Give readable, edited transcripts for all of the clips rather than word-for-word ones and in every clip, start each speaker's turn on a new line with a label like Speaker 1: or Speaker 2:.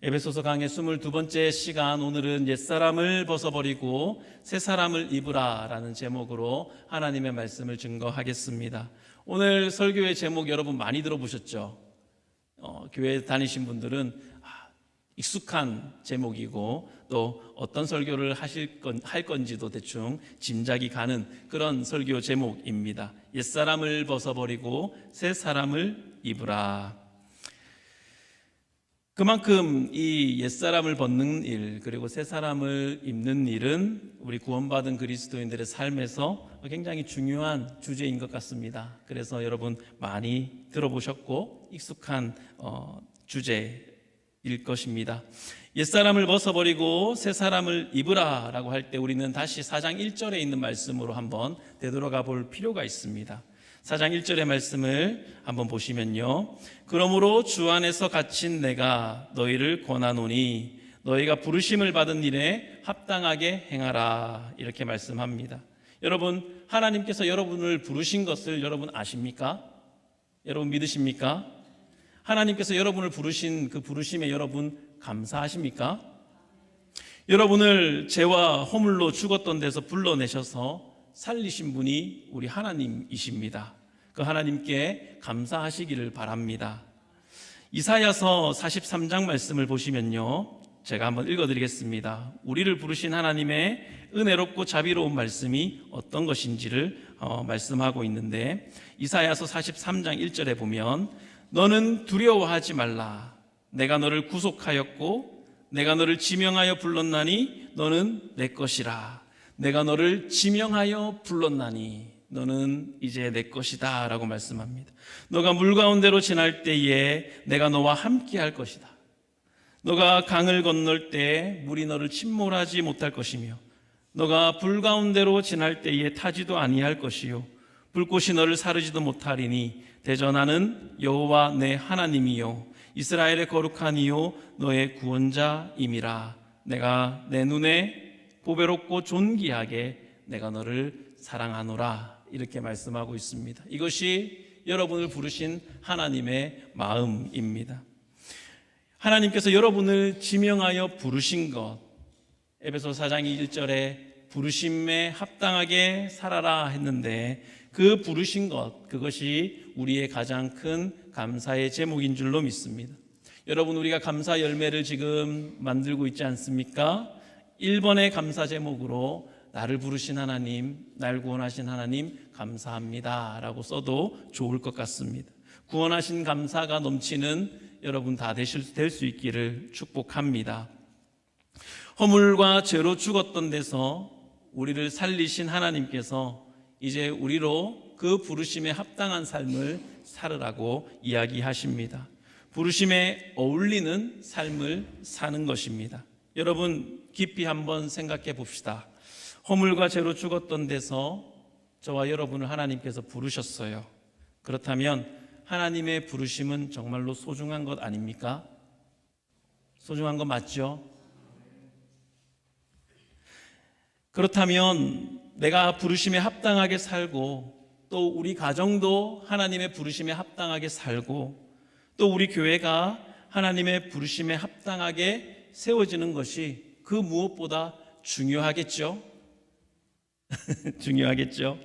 Speaker 1: 에베소서 강의 22번째 시간, 오늘은 옛사람을 벗어버리고 새사람을 입으라 라는 제목으로 하나님의 말씀을 증거하겠습니다. 오늘 설교의 제목 여러분 많이 들어보셨죠? 교회 다니신 분들은 익숙한 제목이고 또 어떤 설교를 할 건지도 대충 짐작이 가는 그런 설교 제목입니다. 옛사람을 벗어버리고 새사람을 입으라. 그만큼 이 옛사람을 벗는 일, 그리고 새사람을 입는 일은 우리 구원받은 그리스도인들의 삶에서 굉장히 중요한 주제인 것 같습니다. 그래서 여러분 많이 들어보셨고 익숙한 주제일 것입니다. 옛사람을 벗어버리고 새사람을 입으라 라고 할 때 우리는 다시 4장 1절에 있는 말씀으로 한번 되돌아가 볼 필요가 있습니다. 4장 1절의 말씀을 한번 보시면요, 그러므로 주 안에서 갇힌 내가 너희를 권하노니 너희가 부르심을 받은 일에 합당하게 행하라, 이렇게 말씀합니다. 여러분, 하나님께서 여러분을 부르신 것을 여러분 아십니까? 여러분 믿으십니까? 하나님께서 여러분을 부르신 그 부르심에 여러분 감사하십니까? 여러분을 죄와 허물로 죽었던 데서 불러내셔서 살리신 분이 우리 하나님이십니다. 그 하나님께 감사하시기를 바랍니다. 이사야서 43장 말씀을 보시면요, 제가 한번 읽어드리겠습니다. 우리를 부르신 하나님의 은혜롭고 자비로운 말씀이 어떤 것인지를 말씀하고 있는데, 이사야서 43장 1절에 보면 너는 두려워하지 말라. 내가 너를 구속하였고 내가 너를 지명하여 불렀나니 너는 내 것이라. 내가 너를 지명하여 불렀나니 너는 이제 내 것이다 라고 말씀합니다. 너가 물 가운데로 지날 때에 내가 너와 함께 할 것이다. 너가 강을 건널 때 물이 너를 침몰하지 못할 것이며 너가 불 가운데로 지날 때에 타지도 아니할 것이요 불꽃이 너를 사르지도 못하리니 대전하는 여호와 내 하나님이요 이스라엘의 거룩한 이요 너의 구원자임이라. 내가 내 눈에 보배롭고 존귀하게 내가 너를 사랑하노라, 이렇게 말씀하고 있습니다. 이것이 여러분을 부르신 하나님의 마음입니다. 하나님께서 여러분을 지명하여 부르신 것, 에베소 4장 1절에 부르심에 합당하게 살아라 했는데 그 부르신 것, 그것이 우리의 가장 큰 감사의 제목인 줄로 믿습니다. 여러분, 우리가 감사 열매를 지금 만들고 있지 않습니까? 1번의 감사 제목으로 나를 부르신 하나님, 날 구원하신 하나님 감사합니다 라고 써도 좋을 것 같습니다. 구원하신 감사가 넘치는 여러분 다 될 수 있기를 축복합니다. 허물과 죄로 죽었던 데서 우리를 살리신 하나님께서 이제 우리로 그 부르심에 합당한 삶을 살으라고 이야기하십니다. 부르심에 어울리는 삶을 사는 것입니다. 여러분, 깊이 한번 생각해 봅시다. 허물과 죄로 죽었던 데서 저와 여러분을 하나님께서 부르셨어요. 그렇다면 하나님의 부르심은 정말로 소중한 것 아닙니까? 소중한 거 맞죠? 그렇다면 내가 부르심에 합당하게 살고 또 우리 가정도 하나님의 부르심에 합당하게 살고 또 우리 교회가 하나님의 부르심에 합당하게 세워지는 것이 그 무엇보다 중요하겠죠? 중요하겠죠?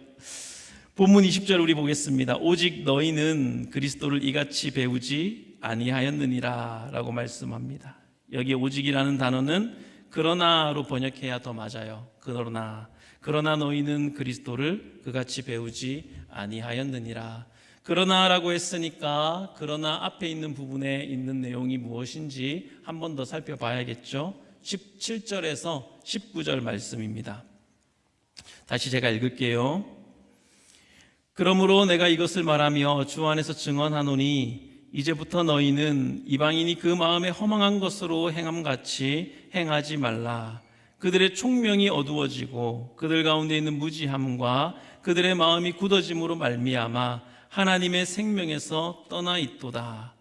Speaker 1: 본문 20절 우리 보겠습니다. 오직 너희는 그리스도를 이같이 배우지 아니하였느니라 라고 말씀합니다. 여기 오직이라는 단어는 그러나로 번역해야 더 맞아요. 그러나 너희는 그리스도를 그같이 배우지 아니하였느니라. 그러나라고 했으니까 그러나 앞에 있는 부분에 있는 내용이 무엇인지 한 번 더 살펴봐야겠죠. 17절에서 19절 말씀입니다. 다시 제가 읽을게요. 그러므로 내가 이것을 말하며 주 안에서 증언하노니 이제부터 너희는 이방인이 그 마음에 허망한 것으로 행함같이 행하지 말라. 그들의 총명이 어두워지고 그들 가운데 있는 무지함과 그들의 마음이 굳어짐으로 말미암아 하나님의 생명에서 떠나 있도다.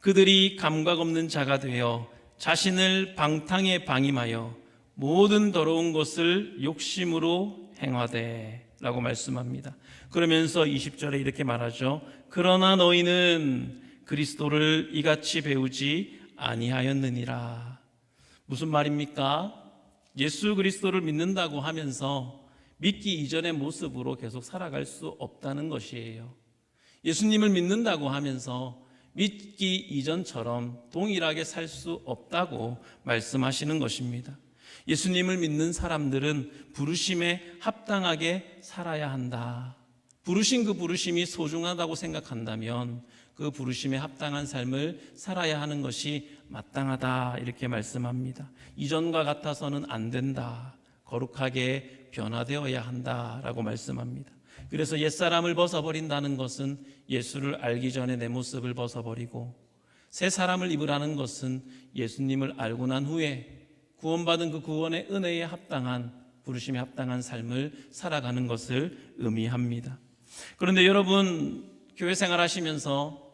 Speaker 1: 그들이 감각 없는 자가 되어 자신을 방탕에 방임하여 모든 더러운 것을 욕심으로 행하되 라고 말씀합니다. 그러면서 20절에 이렇게 말하죠. 그러나 너희는 그리스도를 이같이 배우지 아니하였느니라. 무슨 말입니까? 예수 그리스도를 믿는다고 하면서 믿기 이전의 모습으로 계속 살아갈 수 없다는 것이에요. 예수님을 믿는다고 하면서 믿기 이전처럼 동일하게 살 수 없다고 말씀하시는 것입니다. 예수님을 믿는 사람들은 부르심에 합당하게 살아야 한다. 부르신 그 부르심이 소중하다고 생각한다면 그 부르심에 합당한 삶을 살아야 하는 것이 마땅하다, 이렇게 말씀합니다. 이전과 같아서는 안 된다. 거룩하게 변화되어야 한다라고 말씀합니다. 그래서 옛사람을 벗어버린다는 것은 예수를 알기 전에 내 모습을 벗어버리고, 새 사람을 입으라는 것은 예수님을 알고 난 후에 구원받은 그 구원의 은혜에 합당한, 부르심에 합당한 삶을 살아가는 것을 의미합니다. 그런데 여러분, 교회 생활 하시면서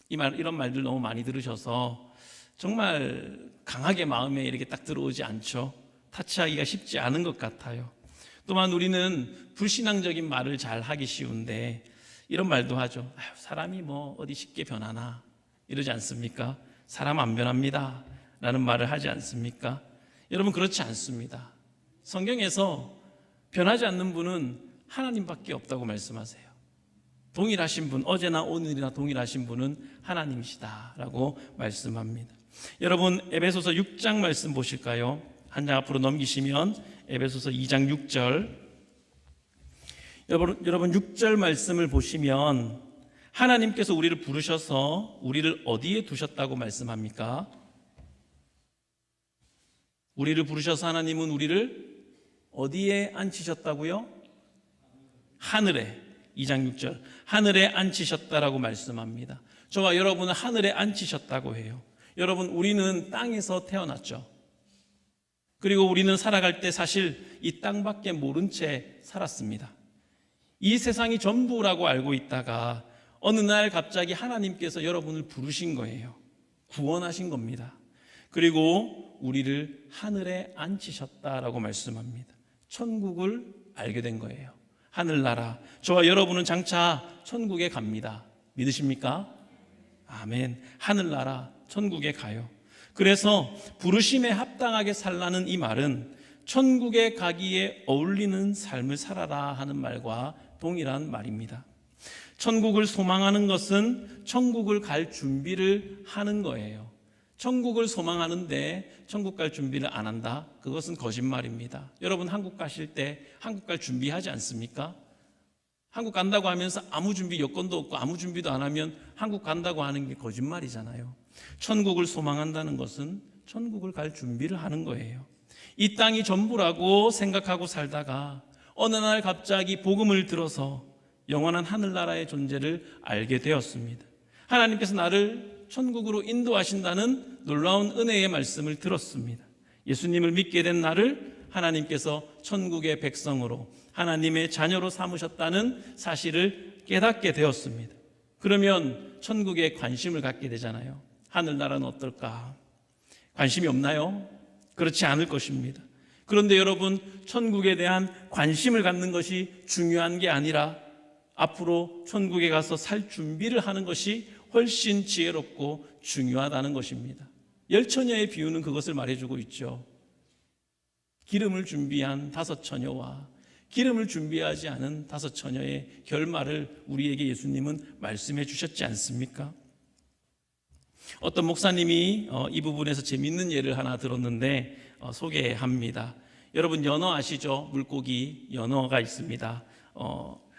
Speaker 1: 이런 말들 너무 많이 들으셔서 정말 강하게 마음에 이렇게 딱 들어오지 않죠. 타치하기가 쉽지 않은 것 같아요. 또한 우리는 불신앙적인 말을 잘 하기 쉬운데 이런 말도 하죠. 사람이 뭐 어디 쉽게 변하나, 이러지 않습니까? 사람 안 변합니다 라는 말을 하지 않습니까? 여러분, 그렇지 않습니다. 성경에서 변하지 않는 분은 하나님밖에 없다고 말씀하세요. 동일하신 분, 어제나 오늘이나 동일하신 분은 하나님이시다라고 말씀합니다. 여러분, 에베소서 6장 말씀 보실까요? 한 장 앞으로 넘기시면 에베소서 2장 6절. 여러분 6절 말씀을 보시면 하나님께서 우리를 부르셔서 우리를 어디에 두셨다고 말씀합니까? 우리를 부르셔서 하나님은 우리를 어디에 앉히셨다고요? 하늘에. 2장 6절. 하늘에 앉히셨다라고 말씀합니다. 저와 여러분은 하늘에 앉히셨다고 해요. 여러분, 우리는 땅에서 태어났죠. 그리고 우리는 살아갈 때 사실 이 땅밖에 모른 채 살았습니다. 이 세상이 전부라고 알고 있다가 어느 날 갑자기 하나님께서 여러분을 부르신 거예요. 구원하신 겁니다. 그리고 우리를 하늘에 앉히셨다라고 말씀합니다. 천국을 알게 된 거예요. 하늘나라. 저와 여러분은 장차 천국에 갑니다. 믿으십니까? 아멘. 하늘나라, 천국에 가요. 그래서 부르심에 합당하게 살라는 이 말은 천국에 가기에 어울리는 삶을 살아라 하는 말과 동일한 말입니다. 천국을 소망하는 것은 천국을 갈 준비를 하는 거예요. 천국을 소망하는데 천국 갈 준비를 안 한다? 그것은 거짓말입니다. 여러분, 한국 가실 때 한국 갈 준비하지 않습니까? 한국 간다고 하면서 아무 준비 여건도 없고 아무 준비도 안 하면 한국 간다고 하는 게 거짓말이잖아요. 천국을 소망한다는 것은 천국을 갈 준비를 하는 거예요. 이 땅이 전부라고 생각하고 살다가 어느 날 갑자기 복음을 들어서 영원한 하늘나라의 존재를 알게 되었습니다. 하나님께서 나를 천국으로 인도하신다는 놀라운 은혜의 말씀을 들었습니다. 예수님을 믿게 된 나를 하나님께서 천국의 백성으로, 하나님의 자녀로 삼으셨다는 사실을 깨닫게 되었습니다. 그러면 천국에 관심을 갖게 되잖아요. 하늘나라는 어떨까? 관심이 없나요? 그렇지 않을 것입니다. 그런데 여러분, 천국에 대한 관심을 갖는 것이 중요한 게 아니라 앞으로 천국에 가서 살 준비를 하는 것이 훨씬 지혜롭고 중요하다는 것입니다. 열처녀의 비유는 그것을 말해주고 있죠. 기름을 준비한 5처녀와 기름을 준비하지 않은 5처녀의 결말을 우리에게 예수님은 말씀해 주셨지 않습니까? 어떤 목사님이 이 부분에서 재미있는 예를 하나 들었는데 소개합니다. 여러분, 연어 아시죠? 물고기 연어가 있습니다.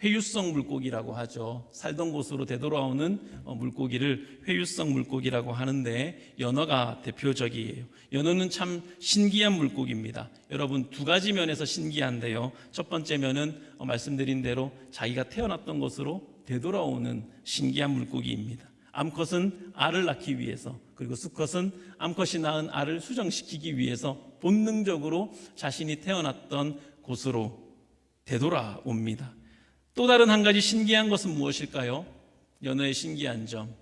Speaker 1: 회유성 물고기라고 하죠. 살던 곳으로 되돌아오는 물고기를 회유성 물고기라고 하는데 연어가 대표적이에요. 연어는 참 신기한 물고기입니다. 여러분, 두 가지 면에서 신기한데요. 첫 번째 면은 말씀드린 대로 자기가 태어났던 곳으로 되돌아오는 신기한 물고기입니다. 암컷은 알을 낳기 위해서, 그리고 수컷은 암컷이 낳은 알을 수정시키기 위해서 본능적으로 자신이 태어났던 곳으로 되돌아옵니다. 또 다른 한 가지 신기한 것은 무엇일까요? 연어의 신기한 점,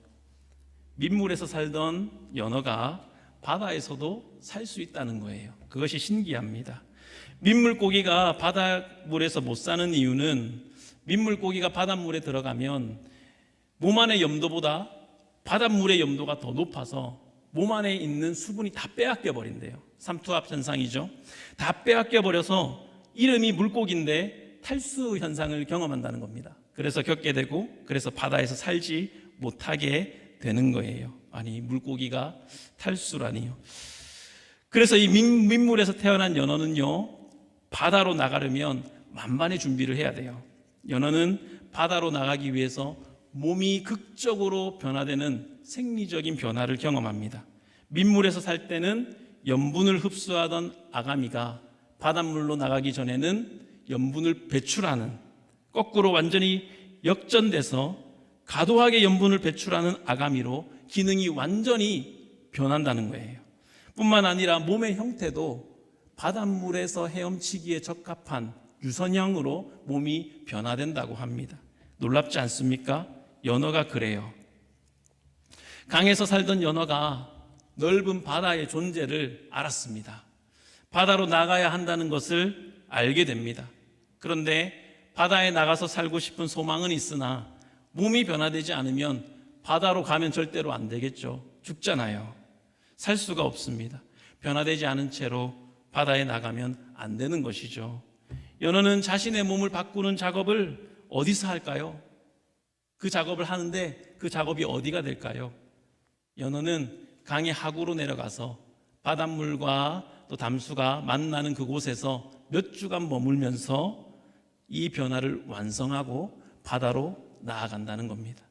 Speaker 1: 민물에서 살던 연어가 바다에서도 살 수 있다는 거예요. 그것이 신기합니다. 민물고기가 바닷물에서 못 사는 이유는 민물고기가 바닷물에 들어가면 몸 안의 염도보다 바닷물의 염도가 더 높아서 몸 안에 있는 수분이 다 빼앗겨 버린대요. 삼투압 현상이죠. 다 빼앗겨 버려서 이름이 물고기인데 탈수 현상을 경험한다는 겁니다. 그래서 겪게 되고, 그래서 바다에서 살지 못하게 되는 거예요. 아니, 물고기가 탈수라니요. 그래서 이 민물에서 태어난 연어는요, 바다로 나가려면 만반의 준비를 해야 돼요. 연어는 바다로 나가기 위해서 몸이 극적으로 변화되는 생리적인 변화를 경험합니다. 민물에서 살 때는 염분을 흡수하던 아가미가 바닷물로 나가기 전에는 염분을 배출하는, 거꾸로 완전히 역전돼서 과도하게 염분을 배출하는 아가미로 기능이 완전히 변한다는 거예요. 뿐만 아니라 몸의 형태도 바닷물에서 헤엄치기에 적합한 유선형으로 몸이 변화된다고 합니다. 놀랍지 않습니까? 연어가 그래요. 강에서 살던 연어가 넓은 바다의 존재를 알았습니다. 바다로 나가야 한다는 것을 알게 됩니다. 그런데 바다에 나가서 살고 싶은 소망은 있으나 몸이 변화되지 않으면 바다로 가면 절대로 안 되겠죠. 죽잖아요. 살 수가 없습니다. 변화되지 않은 채로 바다에 나가면 안 되는 것이죠. 연어는 자신의 몸을 바꾸는 작업을 어디서 할까요? 그 작업을 하는데 그 작업이 어디가 될까요? 연어는 강의 하구로 내려가서 바닷물과 또 담수가 만나는 그곳에서 몇 주간 머물면서 이 변화를 완성하고 바다로 나아간다는 겁니다.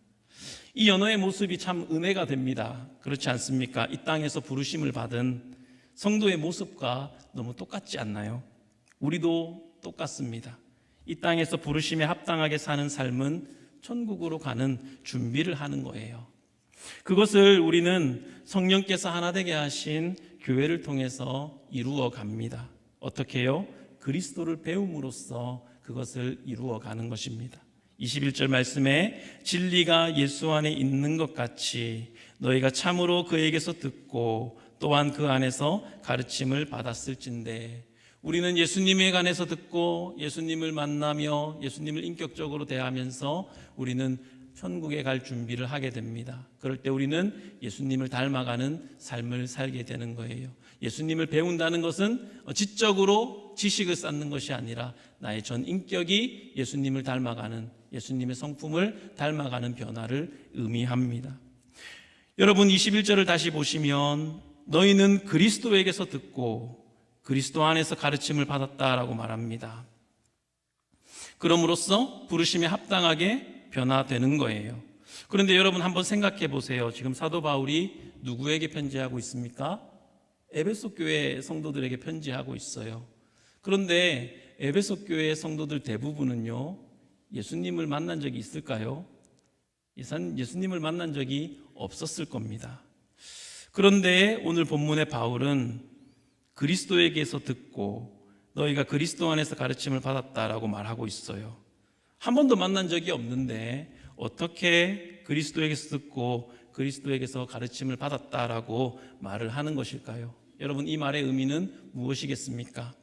Speaker 1: 이 연어의 모습이 참 은혜가 됩니다. 그렇지 않습니까? 이 땅에서 부르심을 받은 성도의 모습과 너무 똑같지 않나요? 우리도 똑같습니다. 이 땅에서 부르심에 합당하게 사는 삶은 천국으로 가는 준비를 하는 거예요. 그것을 우리는 성령께서 하나 되게 하신 교회를 통해서 이루어 갑니다. 어떻게 해요? 그리스도를 배움으로써 그것을 이루어 가는 것입니다. 21절 말씀에 진리가 예수 안에 있는 것 같이 너희가 참으로 그에게서 듣고 또한 그 안에서 가르침을 받았을진데, 우리는 예수님에 관해서 듣고 예수님을 만나며 예수님을 인격적으로 대하면서 우리는 천국에 갈 준비를 하게 됩니다. 그럴 때 우리는 예수님을 닮아가는 삶을 살게 되는 거예요. 예수님을 배운다는 것은 지적으로 지식을 쌓는 것이 아니라 나의 전 인격이 예수님을 닮아가는, 예수님의 성품을 닮아가는 변화를 의미합니다. 여러분, 21절을 다시 보시면 너희는 그리스도에게서 듣고 그리스도 안에서 가르침을 받았다라고 말합니다. 그럼으로써 부르심에 합당하게 변화되는 거예요. 그런데 여러분 한번 생각해 보세요. 지금 사도 바울이 누구에게 편지하고 있습니까? 에베소 교회 성도들에게 편지하고 있어요. 그런데 에베소 교회 성도들 대부분은요, 예수님을 만난 적이 있을까요? 예수님을 만난 적이 없었을 겁니다. 그런데 오늘 본문의 바울은 그리스도에게서 듣고 너희가 그리스도 안에서 가르침을 받았다라고 말하고 있어요. 한 번도 만난 적이 없는데 어떻게 그리스도에게서 듣고 그리스도에게서 가르침을 받았다라고 말을 하는 것일까요? 여러분, 이 말의 의미는 무엇이겠습니까?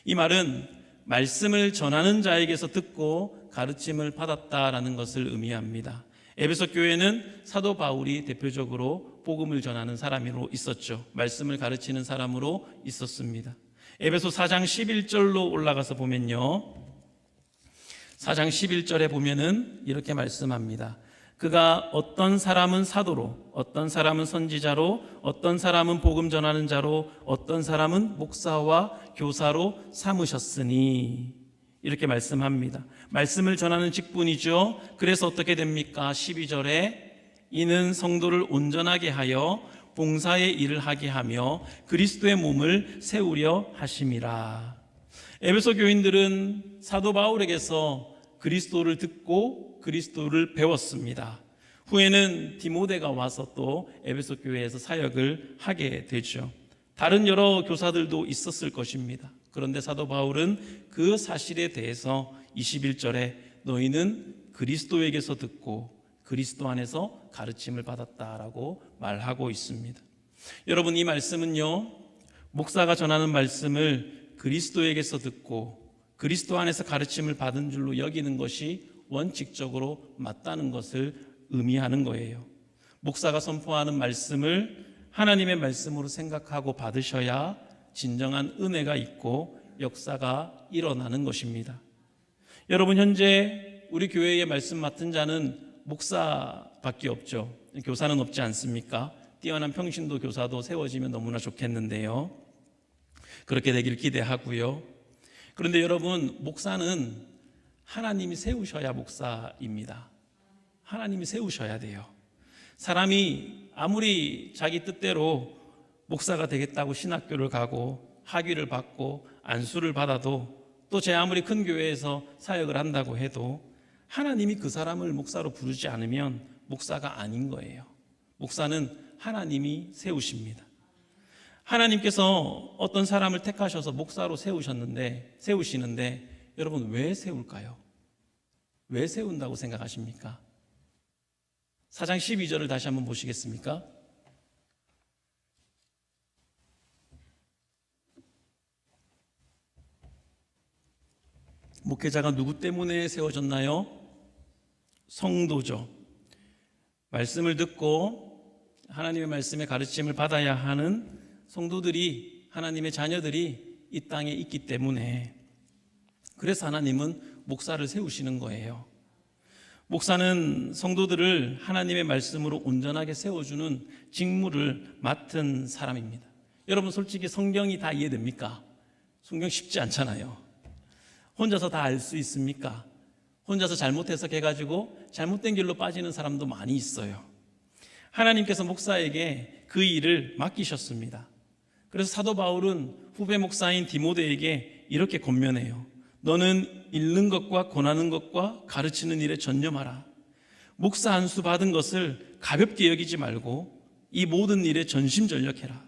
Speaker 1: 이 말은 말씀을 전하는 자에게서 듣고 가르침을 받았다라는 것을 의미합니다. 에베소 교회는 사도 바울이 대표적으로 복음을 전하는 사람으로 있었죠. 말씀을 가르치는 사람으로 있었습니다. 에베소 4장 11절로 올라가서 보면요, 4장 11절에 보면은 이렇게 말씀합니다. 그가 어떤 사람은 사도로, 어떤 사람은 선지자로, 어떤 사람은 복음 전하는 자로, 어떤 사람은 목사와 교사로 삼으셨으니, 이렇게 말씀합니다. 말씀을 전하는 직분이죠. 그래서 어떻게 됩니까? 12절에 이는 성도를 온전하게 하여 봉사의 일을 하게 하며 그리스도의 몸을 세우려 하심이라. 에베소 교인들은 사도 바울에게서 그리스도를 듣고 그리스도를 배웠습니다. 후에는 디모데가 와서 또 에베소 교회에서 사역을 하게 되죠. 다른 여러 교사들도 있었을 것입니다. 그런데 사도 바울은 그 사실에 대해서 21절에 너희는 그리스도에게서 듣고 그리스도 안에서 가르침을 받았다라고 말하고 있습니다. 여러분, 이 말씀은요, 목사가 전하는 말씀을 그리스도에게서 듣고 그리스도 안에서 가르침을 받은 줄로 여기는 것이 원칙적으로 맞다는 것을 의미하는 거예요. 목사가 선포하는 말씀을 하나님의 말씀으로 생각하고 받으셔야 진정한 은혜가 있고 역사가 일어나는 것입니다. 여러분, 현재 우리 교회의 말씀 맡은 자는 목사밖에 없죠. 교사는 없지 않습니까? 뛰어난 평신도 교사도 세워지면 너무나 좋겠는데요. 그렇게 되길 기대하고요. 그런데 여러분, 목사는 하나님이 세우셔야 목사입니다. 하나님이 세우셔야 돼요. 사람이 아무리 자기 뜻대로 목사가 되겠다고 신학교를 가고 학위를 받고 안수를 받아도 또 제 아무리 큰 교회에서 사역을 한다고 해도 하나님이 그 사람을 목사로 부르지 않으면 목사가 아닌 거예요. 목사는 하나님이 세우십니다. 하나님께서 어떤 사람을 택하셔서 목사로 세우시는데 여러분, 왜 세울까요? 왜 세운다고 생각하십니까? 4장 12절을 다시 한번 보시겠습니까? 목회자가 누구 때문에 세워졌나요? 성도죠. 말씀을 듣고 하나님의 말씀의 가르침을 받아야 하는 성도들이, 하나님의 자녀들이 이 땅에 있기 때문에, 그래서 하나님은 목사를 세우시는 거예요. 목사는 성도들을 하나님의 말씀으로 온전하게 세워주는 직무를 맡은 사람입니다. 여러분, 솔직히 성경이 다 이해됩니까? 성경 쉽지 않잖아요. 혼자서 다 알 수 있습니까? 혼자서 잘못 해석해가지고 잘못된 길로 빠지는 사람도 많이 있어요. 하나님께서 목사에게 그 일을 맡기셨습니다. 그래서 사도 바울은 후배 목사인 디모데에게 이렇게 권면해요. 너는 읽는 것과 권하는 것과 가르치는 일에 전념하라. 목사 안수 받은 것을 가볍게 여기지 말고 이 모든 일에 전심전력해라.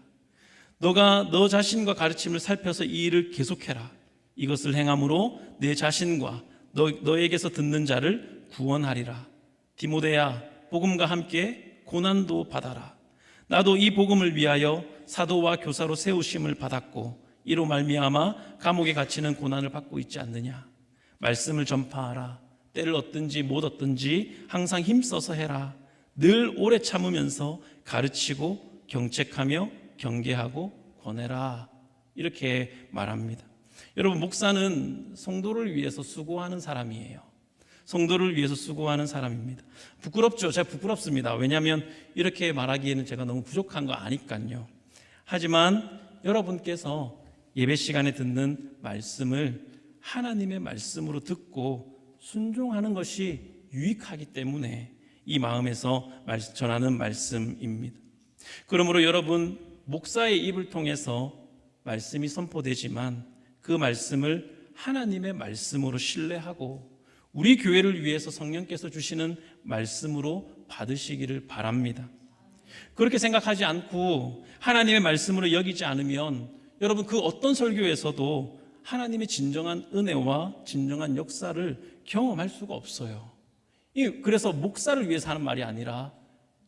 Speaker 1: 너가 너 자신과 가르침을 살펴서 이 일을 계속해라. 이것을 행함으로 내 자신과 너에게서 듣는 자를 구원하리라. 디모데야, 복음과 함께 고난도 받아라. 나도 이 복음을 위하여 사도와 교사로 세우심을 받았고 이로 말미암아 감옥에 갇히는 고난을 받고 있지 않느냐. 말씀을 전파하라. 때를 얻든지 못 얻든지 항상 힘써서 해라. 늘 오래 참으면서 가르치고 경책하며 경계하고 권해라. 이렇게 말합니다. 여러분, 목사는 성도를 위해서 수고하는 사람이에요. 성도를 위해서 수고하는 사람입니다. 부끄럽죠? 제가 부끄럽습니다. 왜냐하면 이렇게 말하기에는 제가 너무 부족한 거 아니까요. 하지만 여러분께서 예배 시간에 듣는 말씀을 하나님의 말씀으로 듣고 순종하는 것이 유익하기 때문에 이 마음에서 전하는 말씀입니다. 그러므로 여러분, 목사의 입을 통해서 말씀이 선포되지만 그 말씀을 하나님의 말씀으로 신뢰하고 우리 교회를 위해서 성령께서 주시는 말씀으로 받으시기를 바랍니다. 그렇게 생각하지 않고 하나님의 말씀으로 여기지 않으면 여러분, 그 어떤 설교에서도 하나님의 진정한 은혜와 진정한 역사를 경험할 수가 없어요. 그래서 목사를 위해서 하는 말이 아니라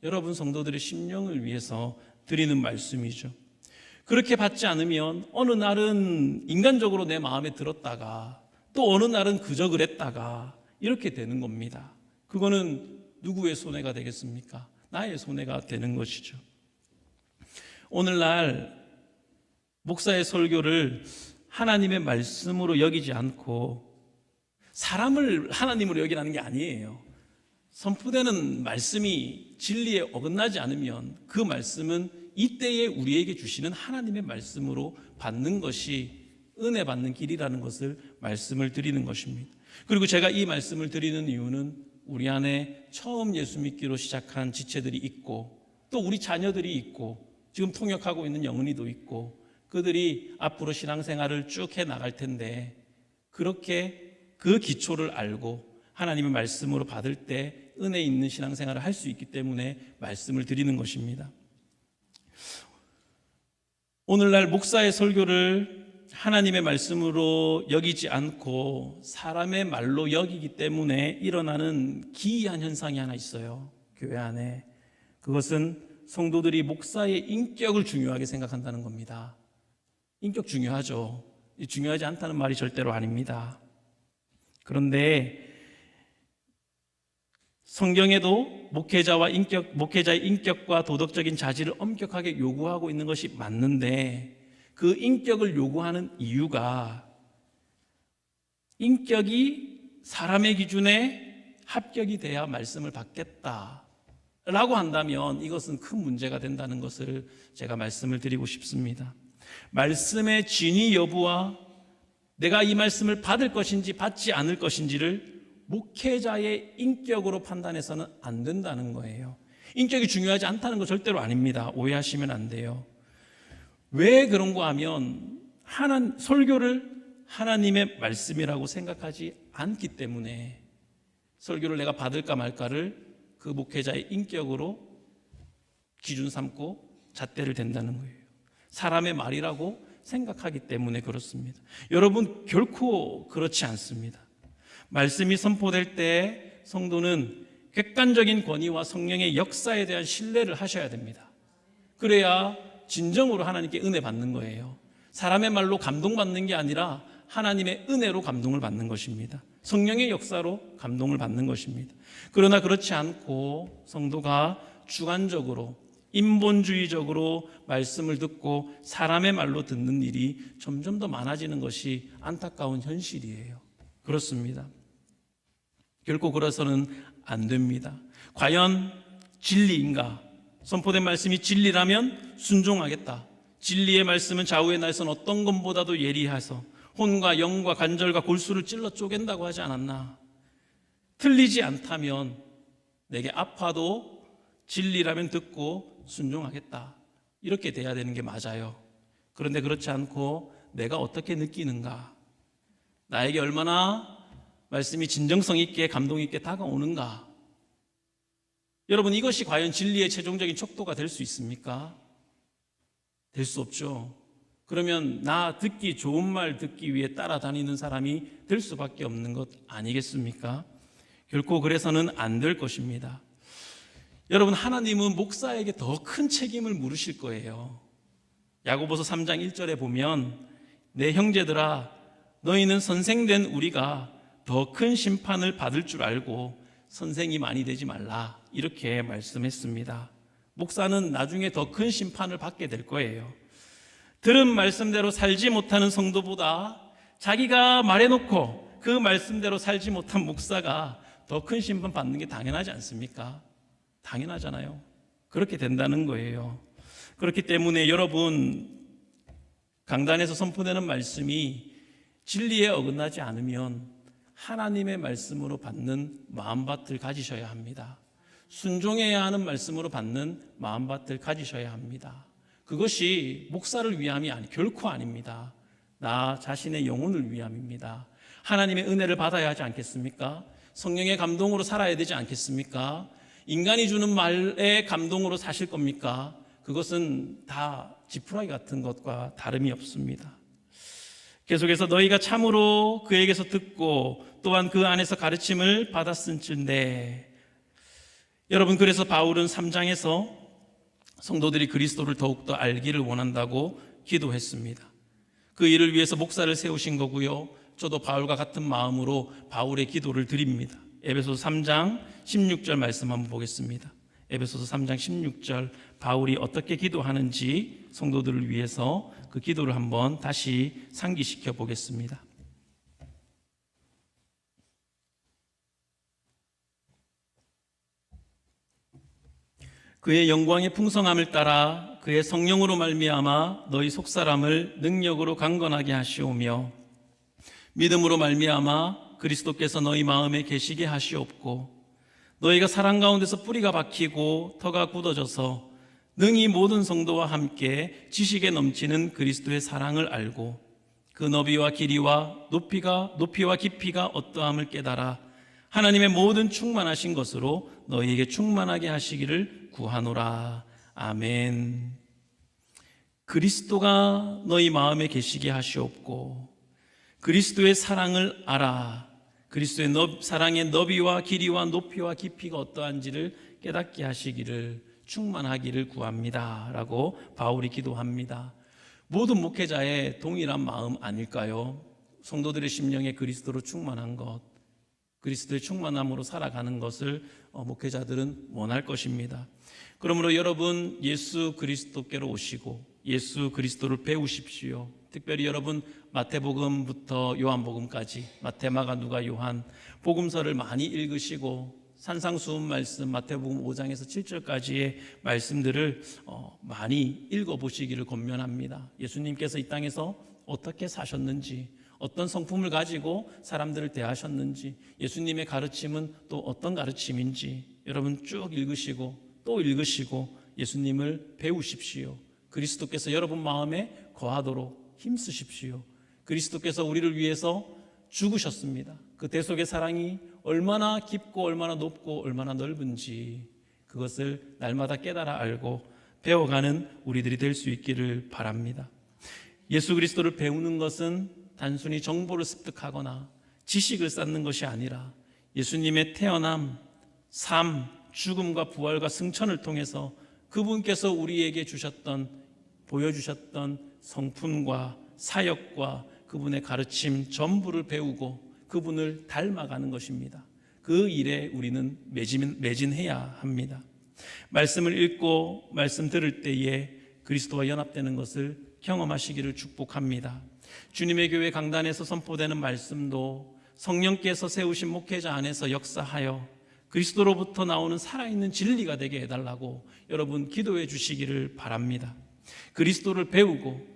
Speaker 1: 여러분 성도들의 심령을 위해서 드리는 말씀이죠. 그렇게 받지 않으면 어느 날은 인간적으로 내 마음에 들었다가 또 어느 날은 그저 그랬다가 이렇게 되는 겁니다. 그거는 누구의 손해가 되겠습니까? 나의 손해가 되는 것이죠. 오늘날 목사의 설교를 하나님의 말씀으로 여기지 않고 사람을 하나님으로 여기라는 게 아니에요. 선포되는 말씀이 진리에 어긋나지 않으면 그 말씀은 이때에 우리에게 주시는 하나님의 말씀으로 받는 것이 은혜 받는 길이라는 것을 말씀을 드리는 것입니다. 그리고 제가 이 말씀을 드리는 이유는 우리 안에 처음 예수 믿기로 시작한 지체들이 있고 또 우리 자녀들이 있고 지금 통역하고 있는 영은이도 있고 그들이 앞으로 신앙생활을 쭉 해나갈 텐데 그렇게 그 기초를 알고 하나님의 말씀으로 받을 때 은혜 있는 신앙생활을 할 수 있기 때문에 말씀을 드리는 것입니다. 오늘날 목사의 설교를 하나님의 말씀으로 여기지 않고 사람의 말로 여기기 때문에 일어나는 기이한 현상이 하나 있어요. 교회 안에. 그것은 성도들이 목사의 인격을 중요하게 생각한다는 겁니다. 인격 중요하죠. 중요하지 않다는 말이 절대로 아닙니다. 그런데 성경에도 목회자의 인격과 도덕적인 자질을 엄격하게 요구하고 있는 것이 맞는데, 그 인격을 요구하는 이유가 인격이 사람의 기준에 합격이 돼야 말씀을 받겠다라고 한다면 이것은 큰 문제가 된다는 것을 제가 말씀을 드리고 싶습니다. 말씀의 진위 여부와 내가 이 말씀을 받을 것인지 받지 않을 것인지를 목회자의 인격으로 판단해서는 안 된다는 거예요. 인격이 중요하지 않다는 거 절대로 아닙니다. 오해하시면 안 돼요. 왜 그런가 하면 설교를 하나님의 말씀이라고 생각하지 않기 때문에 설교를 내가 받을까 말까를 그 목회자의 인격으로 기준 삼고 잣대를 댄다는 거예요. 사람의 말이라고 생각하기 때문에 그렇습니다. 여러분, 결코 그렇지 않습니다. 말씀이 선포될 때 성도는 객관적인 권위와 성령의 역사에 대한 신뢰를 하셔야 됩니다. 그래야 진정으로 하나님께 은혜 받는 거예요. 사람의 말로 감동받는 게 아니라 하나님의 은혜로 감동을 받는 것입니다. 성령의 역사로 감동을 받는 것입니다. 그러나 그렇지 않고 성도가 주관적으로 인본주의적으로 말씀을 듣고 사람의 말로 듣는 일이 점점 더 많아지는 것이 안타까운 현실이에요. 그렇습니다. 결코 그래서는 안 됩니다. 과연 진리인가? 선포된 말씀이 진리라면 순종하겠다. 진리의 말씀은 좌우의 날선 어떤 것보다도 예리해서 혼과 영과 관절과 골수를 찔러 쪼갠다고 하지 않았나? 틀리지 않다면 내게 아파도 진리라면 듣고 순종하겠다. 이렇게 돼야 되는 게 맞아요. 그런데 그렇지 않고 내가 어떻게 느끼는가? 나에게 얼마나 말씀이 진정성 있게 감동 있게 다가오는가? 여러분, 이것이 과연 진리의 최종적인 척도가 될 수 있습니까? 될 수 없죠. 그러면 나 듣기 좋은 말 듣기 위해 따라다니는 사람이 될 수밖에 없는 것 아니겠습니까? 결코 그래서는 안 될 것입니다. 여러분, 하나님은 목사에게 더 큰 책임을 물으실 거예요. 야고보서 3장 1절에 보면 내 형제들아 너희는 선생된 우리가 더 큰 심판을 받을 줄 알고 선생이 많이 되지 말라, 이렇게 말씀했습니다. 목사는 나중에 더 큰 심판을 받게 될 거예요. 들은 말씀대로 살지 못하는 성도보다 자기가 말해놓고 그 말씀대로 살지 못한 목사가 더 큰 심판 받는 게 당연하지 않습니까? 당연하잖아요. 그렇게 된다는 거예요. 그렇기 때문에 여러분, 강단에서 선포되는 말씀이 진리에 어긋나지 않으면 하나님의 말씀으로 받는 마음밭을 가지셔야 합니다. 순종해야 하는 말씀으로 받는 마음밭을 가지셔야 합니다. 그것이 목사를 위함이 결코 아닙니다. 나 자신의 영혼을 위함입니다. 하나님의 은혜를 받아야 하지 않겠습니까? 성령의 감동으로 살아야 되지 않겠습니까? 인간이 주는 말의 감동으로 사실 겁니까? 그것은 다 지푸라기 같은 것과 다름이 없습니다. 계속해서 너희가 참으로 그에게서 듣고 또한 그 안에서 가르침을 받았은즉. 여러분, 그래서 바울은 3장에서 성도들이 그리스도를 더욱더 알기를 원한다고 기도했습니다. 그 일을 위해서 목사를 세우신 거고요. 저도 바울과 같은 마음으로 바울의 기도를 드립니다. 에베소서 3장 16절 말씀 한번 보겠습니다. 에베소서 3장 16절, 바울이 어떻게 기도하는지 성도들을 위해서 그 기도를 한번 다시 상기시켜 보겠습니다. 그의 영광의 풍성함을 따라 그의 성령으로 말미암아 너희 속사람을 능력으로 강건하게 하시오며 믿음으로 말미암아 그리스도께서 너희 마음에 계시게 하시옵고 너희가 사랑 가운데서 뿌리가 박히고 터가 굳어져서 능히 모든 성도와 함께 지식에 넘치는 그리스도의 사랑을 알고 그 너비와 길이와 높이와 깊이가 어떠함을 깨달아 하나님의 모든 충만하신 것으로 너희에게 충만하게 하시기를 구하노라. 아멘. 그리스도가 너희 마음에 계시게 하시옵고 그리스도의 사랑을 알아. 그리스도의 사랑의 너비와 길이와 높이와 깊이가 어떠한지를 깨닫게 하시기를, 충만하기를 구합니다 라고 바울이 기도합니다. 모든 목회자의 동일한 마음 아닐까요? 성도들의 심령에 그리스도로 충만한 것. 그리스도의 충만함으로 살아가는 것을 목회자들은 원할 것입니다. 그러므로 여러분 예수 그리스도께로 오시고 예수 그리스도를 배우십시오. 특별히 여러분 마태복음부터 요한복음까지 마태, 마가, 누가, 요한 복음서를 많이 읽으시고 산상수훈 말씀 마태복음 5장에서 7절까지의 말씀들을 많이 읽어보시기를 권면합니다. 예수님께서 이 땅에서 어떻게 사셨는지, 어떤 성품을 가지고 사람들을 대하셨는지, 예수님의 가르침은 또 어떤 가르침인지 여러분 쭉 읽으시고 또 읽으시고 예수님을 배우십시오. 그리스도께서 여러분 마음에 거하도록 힘쓰십시오. 그리스도께서 우리를 위해서 죽으셨습니다. 그 대속의 사랑이 얼마나 깊고 얼마나 높고 얼마나 넓은지 그것을 날마다 깨달아 알고 배워가는 우리들이 될 수 있기를 바랍니다. 예수 그리스도를 배우는 것은 단순히 정보를 습득하거나 지식을 쌓는 것이 아니라 예수님의 태어남, 삶, 죽음과 부활과 승천을 통해서 그분께서 우리에게 보여주셨던 성품과 사역과 그분의 가르침 전부를 배우고 그분을 닮아가는 것입니다. 그 일에 우리는 매진해야 합니다. 말씀을 읽고 말씀 들을 때에 그리스도와 연합되는 것을 경험하시기를 축복합니다. 주님의 교회 강단에서 선포되는 말씀도 성령께서 세우신 목회자 안에서 역사하여 그리스도로부터 나오는 살아있는 진리가 되게 해달라고 여러분 기도해 주시기를 바랍니다. 그리스도를 배우고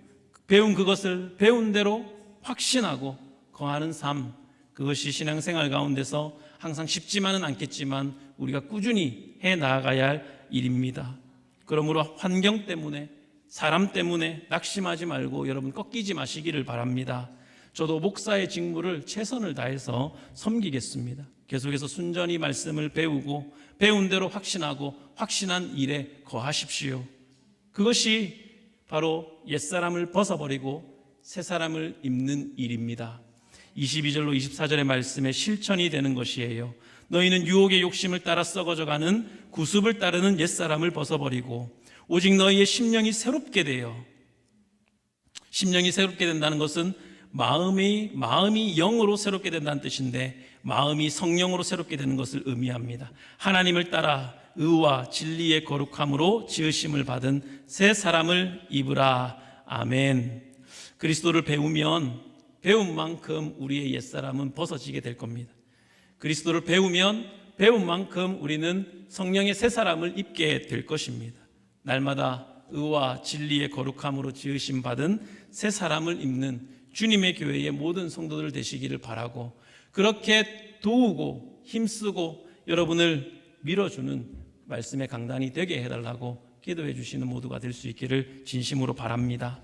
Speaker 1: 배운 그것을 배운 대로 확신하고 거하는 삶, 그것이 신앙생활 가운데서 항상 쉽지만은 않겠지만 우리가 꾸준히 해 나아가야 할 일입니다. 그러므로 환경 때문에 사람 때문에 낙심하지 말고 여러분 꺾이지 마시기를 바랍니다. 저도 목사의 직무를 최선을 다해서 섬기겠습니다. 계속해서 순전히 말씀을 배우고 배운 대로 확신하고 확신한 일에 거하십시오. 그것이 바로 옛사람을 벗어버리고 새사람을 입는 일입니다. 22절로 24절의 말씀에 실천이 되는 것이에요. 너희는 유혹의 욕심을 따라 썩어져가는 구습을 따르는 옛사람을 벗어버리고 오직 너희의 심령이 새롭게 되어, 심령이 새롭게 된다는 것은 마음이 영으로 새롭게 된다는 뜻인데 마음이 성령으로 새롭게 되는 것을 의미합니다. 하나님을 따라 의와 진리의 거룩함으로 지으심을 받은 새 사람을 입으라. 아멘. 그리스도를 배우면 배운 만큼 우리의 옛사람은 벗어지게 될 겁니다. 그리스도를 배우면 배운 만큼 우리는 성령의 새 사람을 입게 될 것입니다. 날마다 의와 진리의 거룩함으로 지으심 받은 새 사람을 입는 주님의 교회의 모든 성도들 되시기를 바라고, 그렇게 도우고 힘쓰고 여러분을 밀어주는 말씀의 강단이 되게 해달라고 기도해 주시는 모두가 될 수 있기를 진심으로 바랍니다.